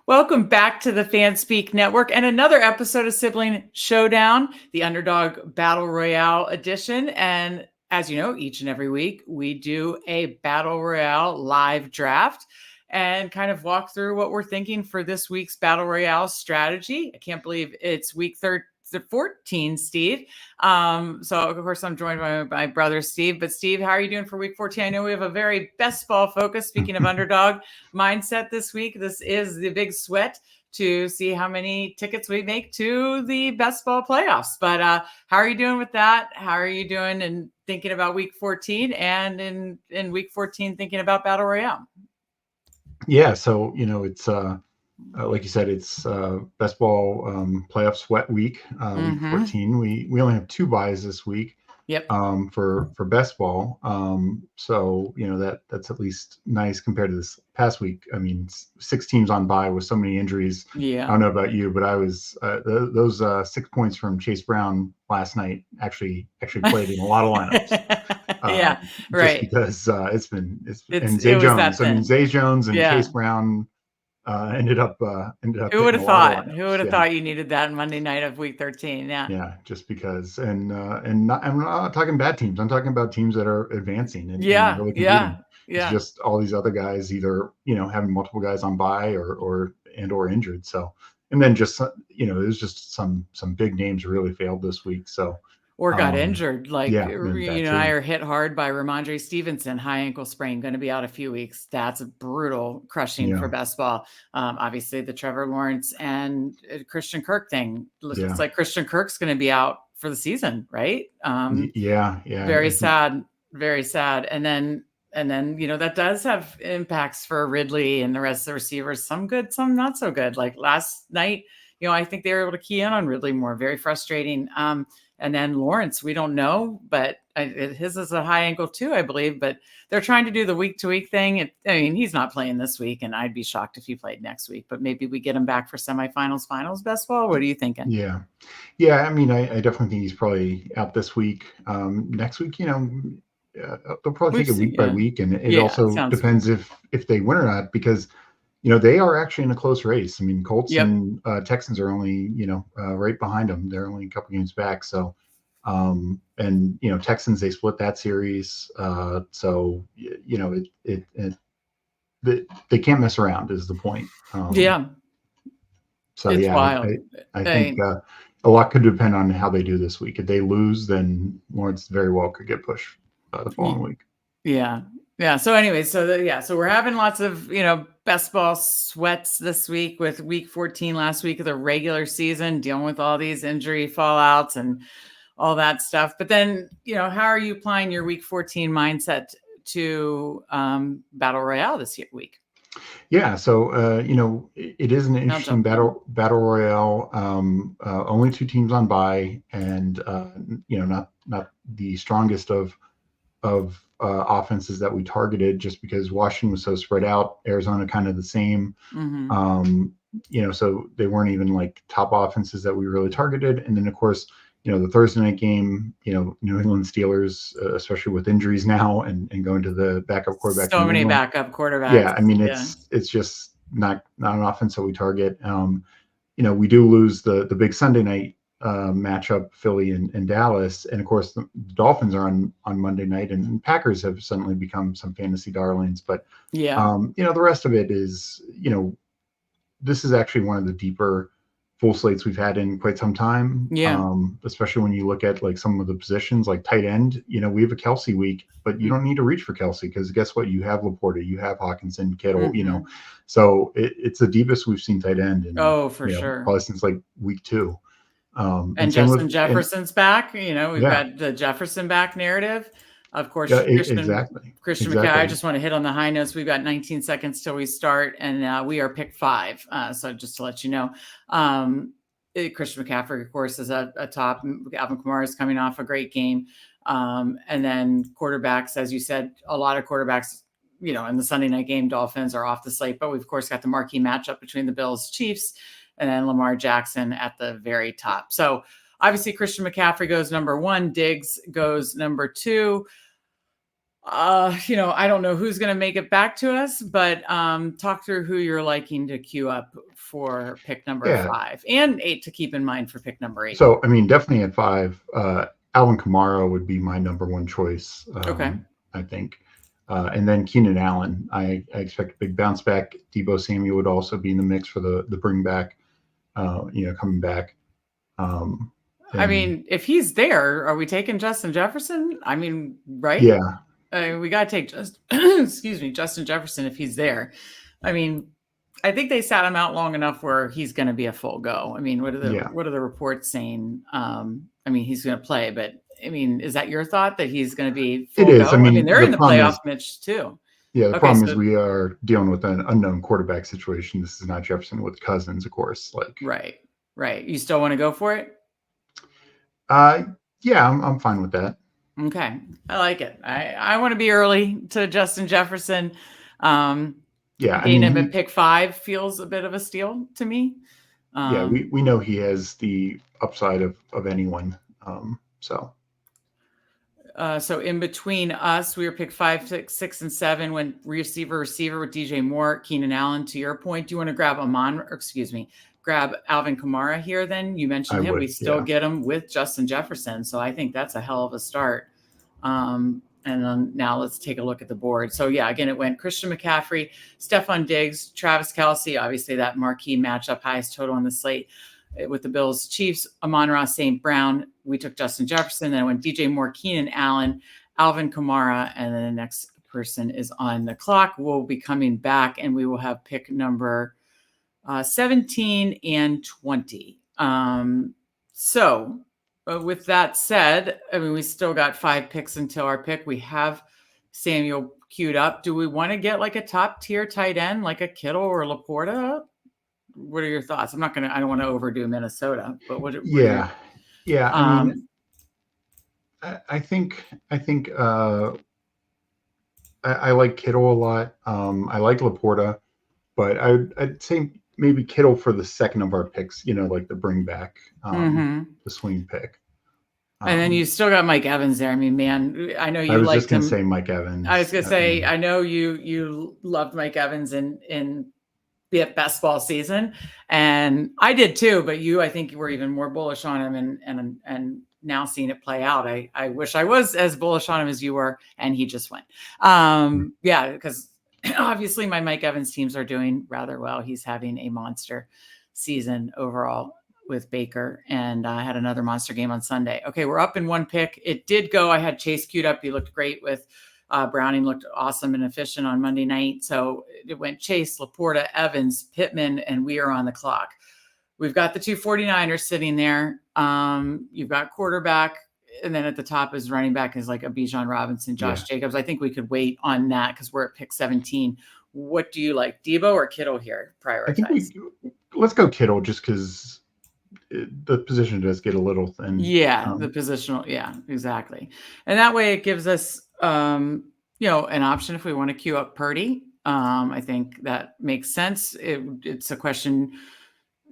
Welcome back to the FanSpeak Network and another episode of Sibling Showdown, the Underdog Battle Royale edition. And as you know, each and every week we do a Battle Royale live draft and kind of walk through what we're thinking for this week's Battle Royale strategy. I can't believe it's week 14, Steve. So of course I'm joined by my brother Steve. But Steve, how are you doing for week 14? I know we have a very best ball focus. Speaking of underdog mindset this week, this is the big sweat to see how many tickets we make to the best ball playoffs. But how are you doing with that? How are you doing and thinking about week 14 and in week 14 thinking about Battle Royale? Yeah, so it's like you said, it's best ball playoff sweat week, week 14. We only have 2 buys this week. Yep. For best ball. So that's at least nice compared to this past week. I mean, 6 teams on bye with so many injuries. Yeah. I don't know about you, but I was those 6 points from Chase Brown last night actually played in a lot of lineups. Yeah, right. Just because it's and It Zay was that Jones. I mean, thin. Zay Jones and Yeah. Chase Brown ended up. Who would have hitting a lot of thought? Who lineups. would have Yeah. thought you needed that Monday night of week 13? Yeah. Yeah, just because, and I'm not talking bad teams. I'm talking about teams that are advancing and Yeah. really competing. Yeah. It's just all these other guys either having multiple guys on bye or injured. So, and then just there's just some big names really failed this week. So. Or got injured. Like, Yeah, I are hit hard by Ramondre Stevenson, high ankle sprain, going to be out a few weeks. That's brutal, crushing for best ball. Obviously, the Trevor Lawrence and Christian Kirk thing. Looks like Christian Kirk's going to be out for the season, right? Yeah. Very sad, very sad. And then that does have impacts for Ridley and the rest of the receivers. Some good, some not so good. Like last night, I think they were able to key in on Ridley more. Very frustrating. And then Lawrence, we don't know, but his is a high ankle too, I believe. But they're trying to do the week-to-week thing. I mean, he's not playing this week, and I'd be shocked if he played next week. But maybe we get him back for semifinals, finals, best ball. What are you thinking? Yeah. I mean, I definitely think he's probably out this week. Next week, they'll probably take it week by week, and it also depends if they win or not, because they are actually in a close race. I mean, Colts and Texans are only right behind them. They're only a couple games back. So, and Texans, they split that series. So they can't mess around is the point. So it's wild. I think a lot could depend on how they do this week. If they lose, then Lawrence very well could get pushed the following week. Yeah. So anyway, so we're having lots of, best ball sweats this week with week 14 last week of the regular season, dealing with all these injury fallouts and all that stuff. But then, how are you applying your week 14 mindset to Battle Royale this week? Yeah, so it is an interesting battle royale. Only 2 teams on bye, and not the strongest of offenses that we targeted, just because Washington was so spread out. Arizona kind of the same. So they weren't even like top offenses that we really targeted. And then of course, the Thursday night game, New England Steelers, especially with injuries now and going to the backup quarterback. So many backup quarterbacks. Yeah, I mean it's just not an offense that we target. We do lose the big Sunday night matchup, Philly and Dallas, and of course the Dolphins are on Monday night, and Packers have suddenly become some fantasy darlings. But the rest of it is, this is actually one of the deeper full slates we've had in quite some time. Especially when you look at like some of the positions, like tight end. We have a Kelsey week, but you don't need to reach for Kelsey, because guess what? You have Laporta, you have Hawkinson, Kittle. So it's the deepest we've seen tight end. And, for sure, probably since like week 2. And Justin Jefferson's back. We've got the Jefferson back narrative. Of course, Christian McCaffrey. I just want to hit on the high notes. We've got 19 seconds till we start, and we are pick 5. So just to let you know, Christian McCaffrey, of course, is a top. Alvin Kamara is coming off a great game. And then quarterbacks, as you said, a lot of quarterbacks, in the Sunday night game, Dolphins are off the slate. But we've, of course, got the marquee matchup between the Bills, Chiefs, and then Lamar Jackson at the very top. So obviously Christian McCaffrey goes number 1. Diggs goes number 2. I don't know who's going to make it back to us, but talk through who you're liking to queue up for pick number Yeah. 5 and 8 to keep in mind for pick number 8. So, I mean, definitely at 5, Alvin Kamara would be my number one choice, Okay. I think. And then Keenan Allen, I expect a big bounce back. Debo Samuel would also be in the mix for the bring back, coming back. I mean, if he's there, are we taking Justin Jefferson? I mean, right? Yeah. We got to take Justin Jefferson if he's there. I mean, I think they sat him out long enough where he's going to be a full go. I mean, what are the reports saying? I mean, he's going to play, but I mean, is that your thought that he's going to be full It is. go? I mean, they're in the problem playoff is, niche too. Yeah, the Okay, problem is we are dealing with an unknown quarterback situation. This is not Jefferson with Cousins, of course. Right. You still want to go for it? Yeah, I'm fine with that. Okay, I like it. I want to be early to Justin Jefferson. Getting him at pick 5 feels a bit of a steal to me. Yeah, we know he has the upside of anyone. So in between us, we were picked 5, 6, and 7. When receiver with DJ Moore, Keenan Allen. To your point, do you want to grab grab Alvin Kamara here? Then you mentioned him. We still get him with Justin Jefferson, so I think that's a hell of a start. And then now let's take a look at the board. So yeah, again, it went Christian McCaffrey, Stephon Diggs, Travis Kelce, obviously that marquee matchup, highest total on the slate with the Bills, Chiefs, Amon-Ra St. Brown. We took Justin Jefferson. Then it went DJ Moore, Keenan Allen, Alvin Kamara, and then the next person is on the clock. We'll be coming back and we will have pick number 17 and 20. With that said, I mean, we still got 5 picks until our pick. We have Samuel queued up. Do we want to get like a top tier tight end, like a Kittle or Laporta? What are your thoughts? I don't want to overdo Minnesota, but I mean, I think I like Kittle a lot. I like Laporta, but I'd say maybe Kittle for the second of our picks, like the bring back, the swing pick. And then you still got Mike Evans there. I mean, man, I know you liked him. I was just going to say Mike Evans. I was going to say, I know you loved Mike Evans in best ball season, and I did too. But I think you were even more bullish on him, and now seeing it play out, I wish I was as bullish on him as you were, and he just went. Because obviously my Mike Evans teams are doing rather well. He's having a monster season overall with Baker, and I had another monster game on Sunday. Okay, we're up in 1 pick. It did go. I had Chase queued up. He looked great with Browning, looked awesome and efficient on Monday night. So it went Chase, Laporta, Evans, Pittman, and we are on the clock. We've got the 2 49ers sitting there. You've got quarterback, and then at the top is running back is like a Bijan Robinson, Josh Jacobs. I think we could wait on that because we're at pick 17. What do you like, Debo or Kittle here? Prioritize. I think let's go Kittle just because the position does get a little thin. Yeah, the positional. Yeah, exactly. And that way it gives us, an option if we want to queue up Purdy. I think that makes sense. It's a question.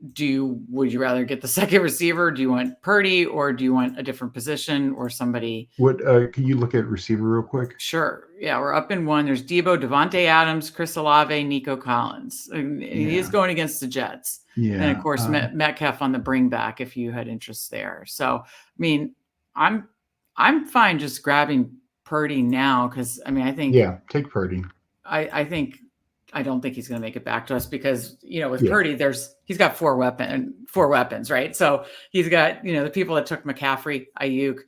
Would you rather get the second receiver? Do you want Purdy or do you want a different position or somebody? Can you look at receiver real quick? Sure. Yeah, we're up in 1. There's Debo, Devontae Adams, Chris Olave, Nico Collins. He is going against the Jets. Yeah. And of course, Metcalf on the bring back if you had interest there. So, I mean, I'm fine just grabbing Purdy now because, I mean, I think. Yeah, take Purdy. I don't think he's going to make it back to us because, with Purdy, he's got 4 weapons, right? So he's got, the people that took McCaffrey, Ayuk,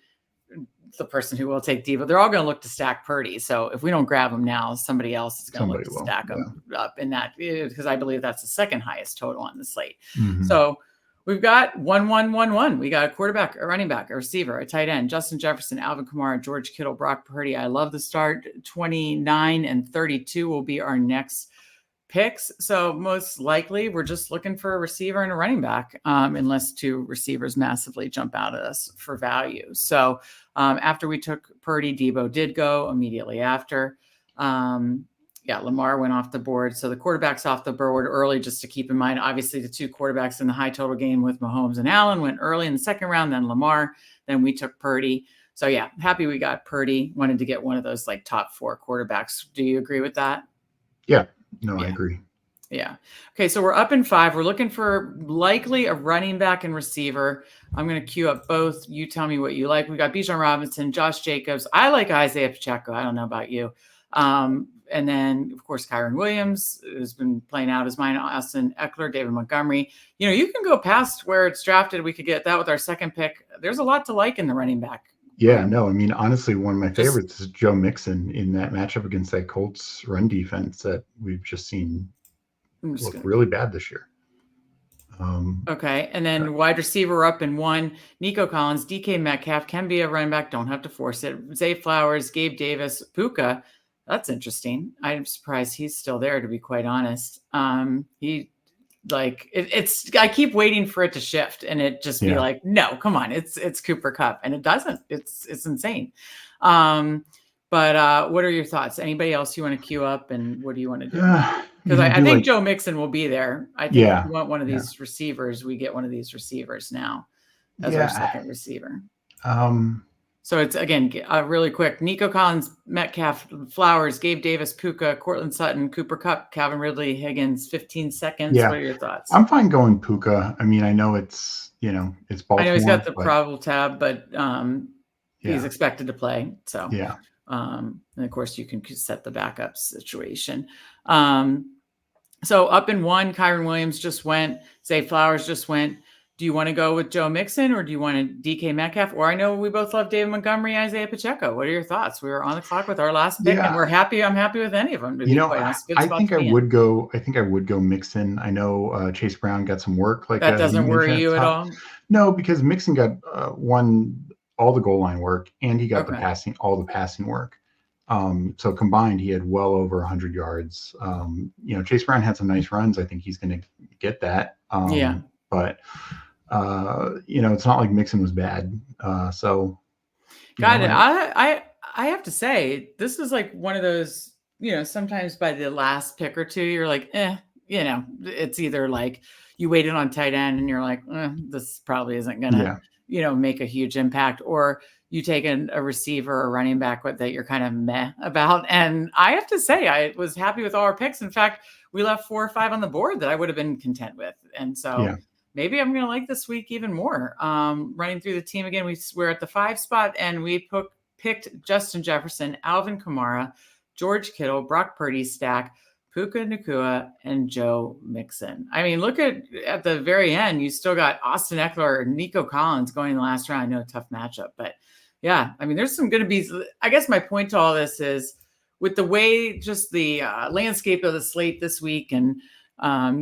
the person who will take Debo, they're all going to look to stack Purdy. So if we don't grab him now, somebody else is going to look to stack him up in that, because I believe that's the second highest total on the slate. Mm-hmm. So we've got 1-1-1-1. We got a quarterback, a running back, a receiver, a tight end, Justin Jefferson, Alvin Kamara, George Kittle, Brock Purdy. I love the start. 29 and 32 will be our next picks. So most likely we're just looking for a receiver and a running back, unless 2 receivers massively jump out at us for value. So after we took Purdy, Debo did go immediately after. Lamar went off the board. So the quarterbacks off the board early, just to keep in mind, obviously the 2 quarterbacks in the high total game with Mahomes and Allen went early in the second round, then Lamar, then we took Purdy. So yeah, happy we got Purdy. Wanted to get one of those like top 4 quarterbacks. Do you agree with that? Yeah, no, Yeah. I agree. Yeah. Okay, so we're up in 5. We're looking for likely a running back and receiver. I'm going to queue up both. You tell me what you like. We got Bijan Robinson, Josh Jacobs. I like Isaiah Pacheco. I don't know about you. And then, of course, Kyron Williams has been playing out his mind. Austin Eckler, David Montgomery. You can go past where it's drafted. We could get that with our second pick. There's a lot to like in the running back. Yeah, no, I mean, honestly, one of my favorites is Joe Mixon in that matchup against that Colts run defense that we've just seen look really bad this year. Okay, and then wide receiver up in 1, Nico Collins, DK Metcalf can be a running back, don't have to force it. Zay Flowers, Gabe Davis, Puka. That's interesting. I'm surprised he's still there, to be quite honest. It's I keep waiting for it to shift and it just be like, no, come on, it's Cooper Kupp, and it doesn't. It's insane. But what are your thoughts? Anybody else you want to queue up, and what do you want to do? Because I think Joe Mixon will be there. I think if you want one of these receivers, we get one of these receivers now as our second receiver. So it's, again, really quick. Nico Collins, Metcalf, Flowers, Gabe Davis, Puka, Cortland Sutton, Cooper Kupp, Calvin Ridley, Higgins, 15 seconds. Yeah. What are your thoughts? I'm fine going Puka. I mean, I know it's Baltimore. I know he's got the probable tab, but he's expected to play. So yeah. And of course, you can set the backup situation. So up in 1, Kyron Williams just went. Zay Flowers just went. Do you want to go with Joe Mixon, or do you want to DK Metcalf? Or I know we both love David Montgomery, Isaiah Pacheco. What are your thoughts? We were on the clock with our last pick, and we're happy. I'm happy with any of them. I think I would go Mixon. I know Chase Brown got some work. That doesn't worry you at all? No, because Mixon got all the goal line work, and he got all the passing work. So combined, he had well over 100 yards. Chase Brown had some nice runs. I think he's going to get that. But it's not like Mixon was bad. So got it. I have to say, this is like one of those, sometimes by the last pick or two, you're like, it's either like you waited on tight end and you're like, this probably isn't gonna, make a huge impact, or you take a receiver or running back that you're kind of meh about. And I have to say, I was happy with all our picks. In fact, we left 4 or 5 on the board that I would have been content with. And so maybe I'm going to like this week even more. Running through the team again, we're at the 5 spot, and we picked Justin Jefferson, Alvin Kamara, George Kittle, Brock Purdy stack, Puka Nacua, and Joe Mixon. I mean, look at the very end, you still got Austin Eckler, Nico Collins going in the last round. I know, tough matchup, but yeah, I mean, there's some going to be, I guess my point to all this is, with the way just the landscape of the slate this week, and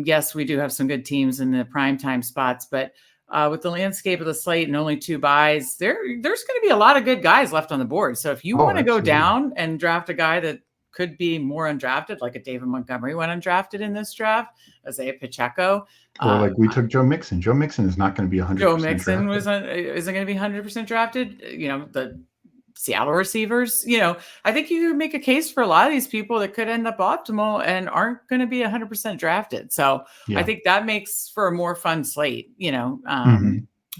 yes, we do have some good teams in the primetime spots, but with the landscape of the slate and only 2 buys, there's going to be a lot of good guys left on the board. So if you want to go down and draft a guy that could be more undrafted, like a David Montgomery went undrafted in this draft, Isaiah Pacheco. Or like we took Joe Mixon. Joe Mixon is not going to be 100% Joe Mixon drafted. Isn't going to be 100% drafted. The Seattle receivers, I think you make a case for a lot of these people that could end up optimal and aren't going to be 100% drafted. So I think that makes for a more fun slate,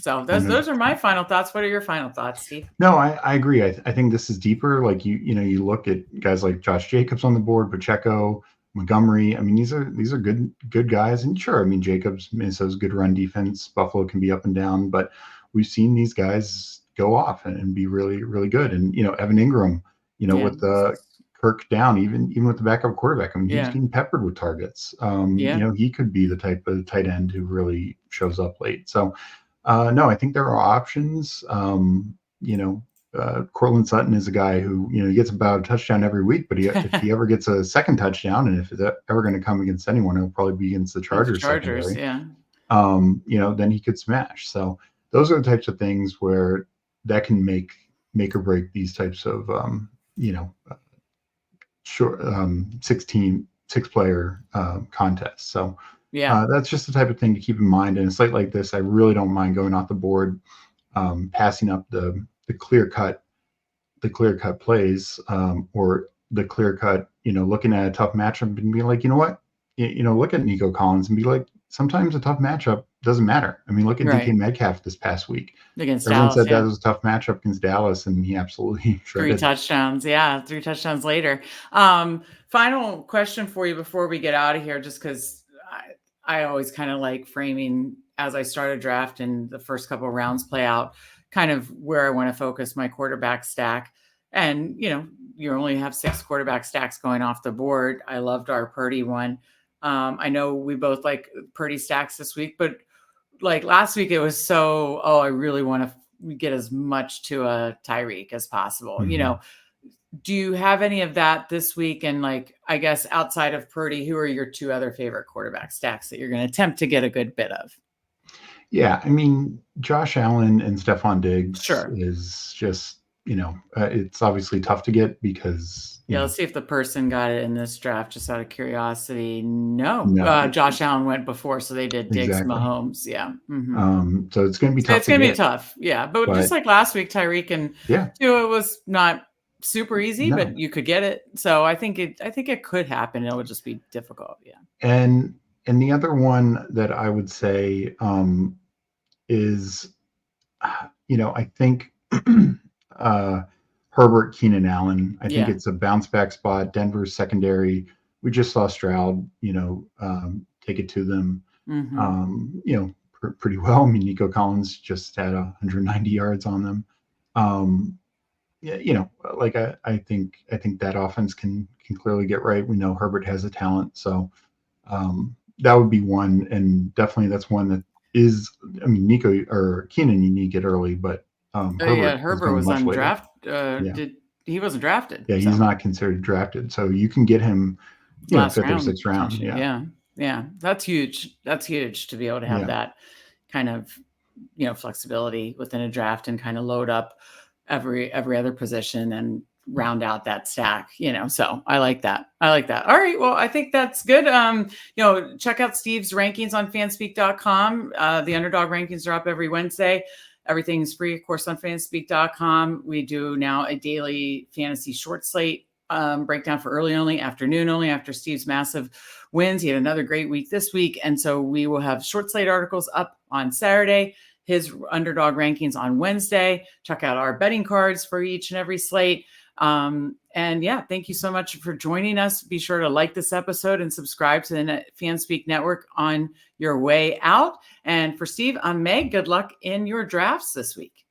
So those are my final thoughts. What are your final thoughts, Steve? No, I agree. I think this is deeper. Like you look at guys like Josh Jacobs on the board, Pacheco, Montgomery. I mean, these are good guys. And sure, I mean, Jacobs has good run defense. Buffalo can be up and down, but we've seen these guys go off and be really, really good. And Evan Ingram, with Kirk down, even with the backup quarterback, I mean, he's getting peppered with targets. He could be the type of tight end who really shows up late. So. No, I think there are options. Cortland Sutton is a guy who, he gets about a touchdown every week, but if he ever gets a second touchdown, and if it's ever going to come against anyone, it'll probably be against the Chargers. Then he could smash. So those are the types of things where that can make or break these types of, short 6-player contests. So. That's just the type of thing to keep in mind. In a slate like this, I really don't mind going off the board, passing up the clear cut plays, or the clear cut, looking at a tough matchup and being like, you know what, look at Nico Collins and be like, sometimes a tough matchup doesn't matter. I mean, look at DK Right. Metcalf this past week. Against Everyone Dallas, said that yeah. was a tough matchup against Dallas, and he absolutely 3 shredded. touchdowns, yeah, 3 touchdowns later. Final question for you before we get out of here, just because I always kind of like framing as I start a draft and the first couple of rounds play out, kind of where I want to focus my quarterback stack. And, you only have 6 quarterback stacks going off the board. I loved our Purdy one. I know we both like Purdy stacks this week, but like last week it was so, I really want to get as much to a Tyreek as possible. Mhm. Do you have any of that this week? And like, I guess outside of Purdy, who are your 2 other favorite quarterback stacks that you're going to attempt to get a good bit of? Yeah, I mean, Josh Allen and Stephon Diggs Sure. is just, it's obviously tough to get because, Yeah, let's see if the person got it in this draft just out of curiosity. No, no, Josh Allen went before, so they did Diggs, exactly. Mahomes. Yeah. So it's going to be So tough it's to going to be get, tough. Yeah. But just but like last week, Tyreek and yeah, Tua was not super easy, no. but you could get it. So I think it could happen. It would just be difficult. Yeah. And the other one that I would say is, I think uh, Herbert, Keenan Allen. I think Yeah. it's a bounce back spot. Denver's secondary. We just saw Stroud, take it to them, Hmm. pretty well. I mean, Nico Collins just had 190 yards on them. Yeah, like I think that offense can clearly get right. We know Herbert has a talent, so that would be one, and definitely that's one that is. I mean, Nico or Keenan, you need to get early, but Oh yeah, Herbert is Herbert going was much later. undrafted. Yeah, Did he wasn't drafted? yeah, he's So not considered drafted, so you can get him, last fifth or round sixth round. potentially. Yeah, Yeah, yeah, that's huge. That's huge to be able to have yeah, that kind of flexibility within a draft and kind of load up every other position and round out that stack. So I like that. I like that. All right. Well, I think that's good. Check out Steve's rankings on fanspeak.com. The underdog rankings are up every Wednesday. Everything's free, of course, on fanspeak.com. We do now a daily fantasy short slate breakdown for early only, afternoon only, after Steve's massive wins. He had another great week this week. And so we will have short slate articles up on Saturday, his underdog rankings on Wednesday. Check out our betting cards for each and every slate. And yeah, thank you so much for joining us. Be sure to like this episode and subscribe to the FanSpeak Network on your way out. And for Steve, I'm Meg. Good luck in your drafts this week.